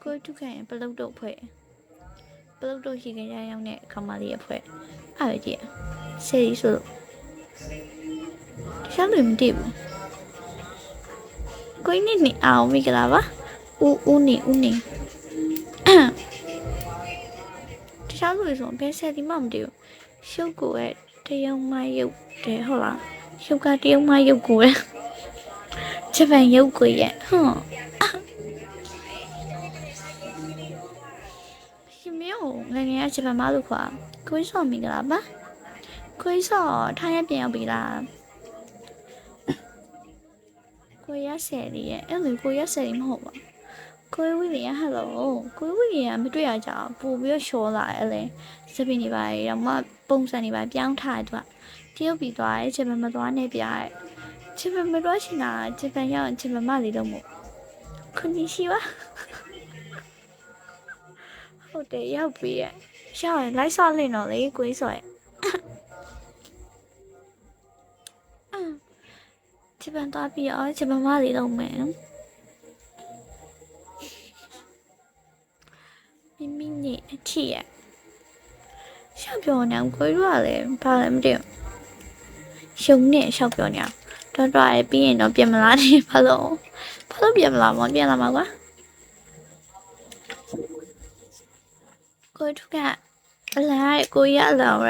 ကိုထုခိုင်ပလုတ်တော့ဖွဲ့ပလုတ်တော့ရှိကြရအောင်နဲ့ခမလေးအဖွဲ့အဲ့ပဲကြည့်ဆယ်ရီဆိုတခြားလူမသိဘူးကိုင်းနေအောင်မိကြလားပါဦးနေတခြားလူဆိုဘယ်ဆယ်ဒီမှမသိဘူးရှုပ်ကိုရဲ့တရုံမရုပ်တယ်ဟုတ်လားရှုပ်ကတရုံမရုပ်ကိုရဲ့ဂျပန်ရုပ်ကိုရဲ့ရှင်မျိုးငငယ်ကဂျပန်မလို့ခွာကိုင်းစောမိကြလားပါကိုင်းစောထားရပြန်ရောက်ပြီလားကိုရဆယ်လေးရဲ့အဲ့လိုကိုရဆယ်လေးမဟုတ်ပါကိုဝီလီယာဟယ်လိုကိုဝီလီယာမတွေ့ရကြဘူးပို့ပြီးတော့ရှော်လာတယ်လေစပင်းနေပါရဲ့တော့မပုံစံနေပါပြောင်းထားတယ်သူကတရုတ်ပြီးသွားတယ်ဂျပန်မသွားနဲ့ပြရဲ့ဂျပန်မသွားရှင်တာဂျပန်ရောက်ဂျပန်မလေးတော့မို့ခွန်ကြီးရှိပါဟုတ်တယ်ရောက်ပြီရဲ့ရှောက်ရင်လိုက်ဆော့လင်းတော့လေကိုကြီးဆော့ရဲ့ဂျပန်သွားပြီးတော့ဂျပန်မလေးတော့မယ်မိနေအထီးရရှောက်ပြောနေကိုရလည်းဘာလဲမသိဘူးရှုံနဲ့ရှောက်ပြောနေတော့ရပြီးရင်တော့ပြင်မလာနေဘာလို့ပြင်မလာမပြင်လာမှာကွာကိုထုကအလားကိုရလာရ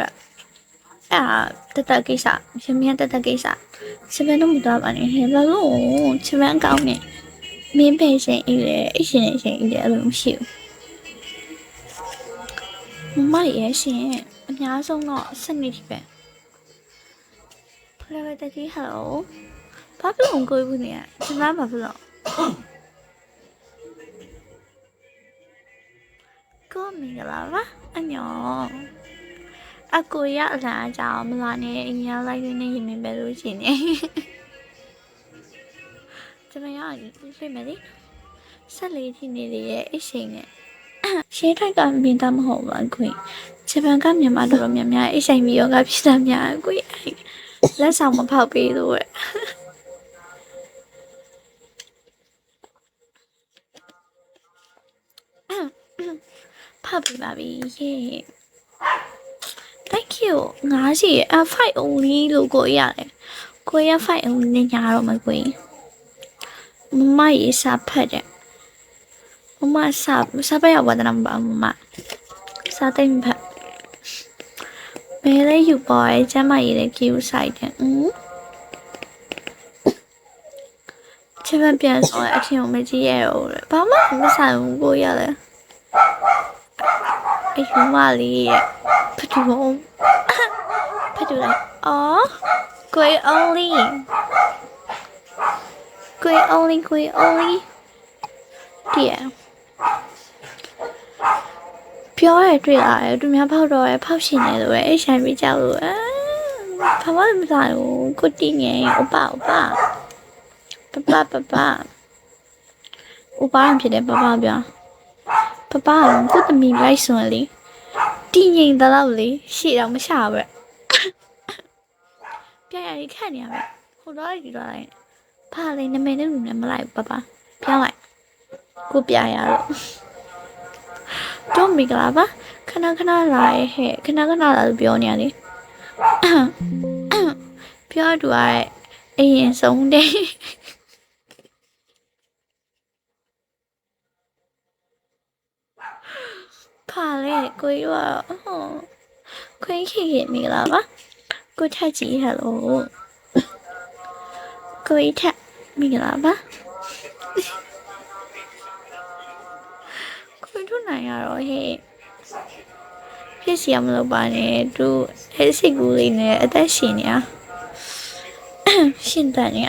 တတကိစ္စရှင်မတတကိစ္စစပယ်တော့မတော်ပါနဲ့ဟဲ့ဘာလို့ချမန်းကောင်းနေမင်းပဲရှင်အေးလေအရှင်ရှင်အေးလေအဲ့လိုမရှိဘူးမမရဲ့ရှင်အများဆုံးတော့စနစ်ပဲဖလာတတိဟယ်လိုဘာဖြစ်လို့ကိုဘူးနေကျမဘာဖြစ်လို့ကိုမင်္ဂလာပါအညောအကိုရအလားအကြောင်းမလာနဲ့အညာလိုက်ရင်းနဲ့ရင်မပဲလို့ရှင်နေကျမရဖိမယ်လေဆက်လေးทีနေလေရဲ့အချိန်နဲ့ရှင်းထိုက်ကမြင်တာမဟုတ်ပါခွင်ဂျပန်ကမြန်မာတော်တော်များများအချိန်ပြီးရောကဖြစ်တာများခွင်လက်ဆောင်မဖောက်ပေးလို့ရဲ့ဖောက်ပေးပါပြီယေ Thank you 90 5 only လို့ကိုရတယ်ကိုရ5 only နဲ့ညာတော့မကွင်မမရေးစာဖတ်တဲ့မမစာပဲရောက်ပါတယ်မမစာသိမ့်ဖတ်မဲလေးယူပေါ်ရဲ့ကျမရေးတဲ့ queue site တဲ့ချစ်မပြန်ဆိုအထင်မကြည့်ရတော့ဘာမှမဆိုင်ဘူးကိုရတယ်အဲ့ဒီမလေးရဲ့ဖတ်တူလိုက်အော်ကို only တဲ့ပြောရတွေ့လာတယ်သူများဖောက်တော့ဖောက်ရှင်နေလို့ပဲအဆိုင်ပြီးကြောက်လို့ဘာမှမဆိုင်ဘူးကိုတီးငယ်ဥပပပဖြစ်တယ်ပပပြောပပကိုသမီးလိုက်စွန်လေတီးငိမ်တော့လေရှေ့တော့မရှာပဲပြရည်ခန့်နေရပဲဟိုတော့ဒီတော့လိုက်ဖာလေးနမည်နဲ့လူနဲ့မလိုက်ပပပြောင်းလိုက်ကိုပြရတော့တော့မိကလာပါခဏလာရဲ့ဟဲ့ခဏလာလို့ပြောနေရတယ်ပြောတူရတဲ့အရင်ဆုံးတဲ့ဖာလေကိုရခွင်းခေမိကလာပါကိုထက်ကြီးဟယ်လိုကိုထက်မိကလာပါခွင်းထနိုင်ရတော့ဟဲ့ဖြစ်စီရမလို့ပါနဲ့သူဟဲ့စိတ်ကူးလေးနဲ့အသက်ရှင်နေရှင်တန်နေ